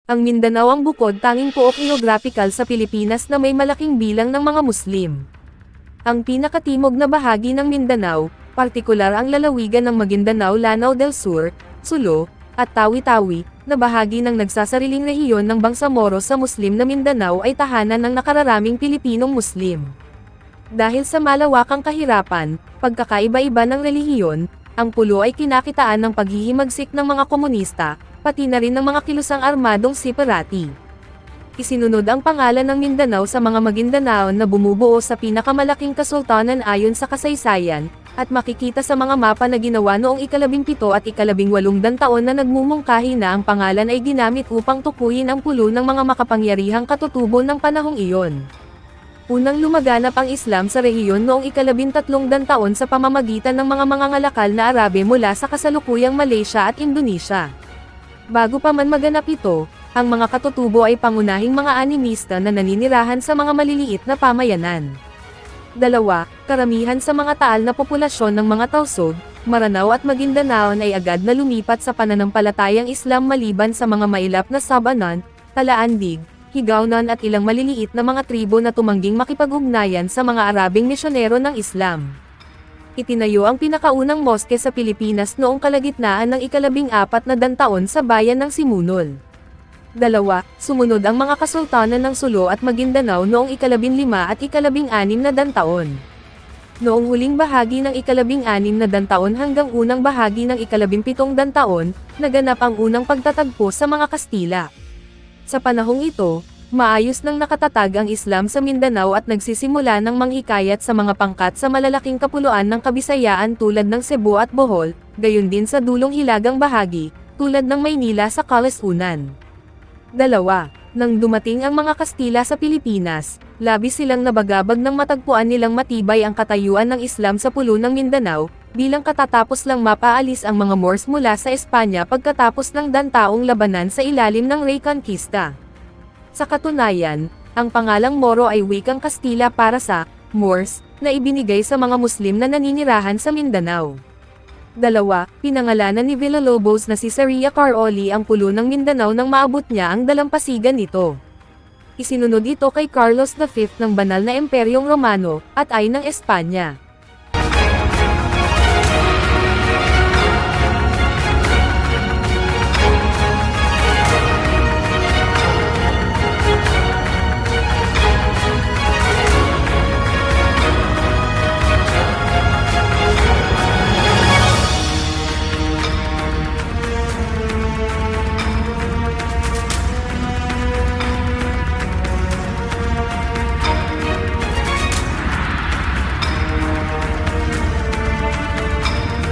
Ang Mindanao ang bukod-tanging pook geographical sa Pilipinas na may malaking bilang ng mga Muslim. Ang pinakatimog na bahagi ng Mindanao, partikular ang lalawigan ng Maguindanao, Lanao del Sur, Sulo, at Tawi-Tawi, na bahagi ng nagsasariling rehiyon ng Bangsamoro sa Muslim na Mindanao ay tahanan ng nakararaming Pilipinong Muslim. Dahil sa malawakang kahirapan, pagkakaiba-iba ng relihiyon, ang pulo ay kinakitaan ng paghihimagsik ng mga komunista, pati na rin ng mga kilusang armadong separati. Isinunod ang pangalan ng Mindanao sa mga Maguindanao na bumubuo sa pinakamalaking kasultanan ayon sa kasaysayan, at makikita sa mga mapa na ginawa noong ika-17 at ika-18 taon na nagmumungkahi na ang pangalan ay ginamit upang tukuyin ang pulo ng mga makapangyarihang katutubo ng panahong iyon. Unang lumaganap ang Islam sa rehiyon noong ika-13 taon sa pamamagitan ng mga mangangalakal na Arabe mula sa kasalukuyang Malaysia at Indonesia. Bago pa man maganap ito, ang mga katutubo ay pangunahing mga animista na naninirahan sa mga maliliit na pamayanan. 2. Karamihan sa mga taal na populasyon ng mga Tausug, Maranao at Maguindanao ay agad na lumipat sa pananampalatayang Islam maliban sa mga mailap na Sabanan, Talaandig, Higaonon at ilang maliliit na mga tribo na tumangging makipag-ugnayan sa mga Arabeng misyonero ng Islam. Itinayo ang pinakaunang moske sa Pilipinas noong kalagitnaan ng ika-14 taon sa bayan ng Simunol. 2. Sumunod ang mga kasultanan ng Sulo at Maguindanao noong ika-15 at ika-16 taon. Noong huling bahagi ng ika-16 taon hanggang unang bahagi ng ika-17 taon, naganap ang unang pagtatagpo sa mga Kastila. Sa panahong ito, maayos nang nakatatag ang Islam sa Mindanao at nagsisimula ng manghikayat sa mga pangkat sa malalaking kapuluan ng Kabisayaan tulad ng Cebu at Bohol, gayon din sa dulong hilagang bahagi, tulad ng Maynila sa Kalasunan. 2. Nang dumating ang mga Kastila sa Pilipinas, labis silang nabagabag nang matagpuan nilang matibay ang katayuan ng Islam sa pulo ng Mindanao, bilang katatapos lang mapaalis ang mga Moors mula sa Espanya pagkatapos ng dantaong labanan sa ilalim ng Reconquista. Sa katunayan, ang pangalang Moro ay wikang Kastila para sa Moors na ibinigay sa mga Muslim na naninirahan sa Mindanao. 2. Pinangalanan ni Villalobos na si Saria Caroli ang pulo ng Mindanao nang maabot niya ang dalampasigan nito. Isinunod ito kay Carlos V ng Banal na Imperyong Romano, at ay ng Espanya.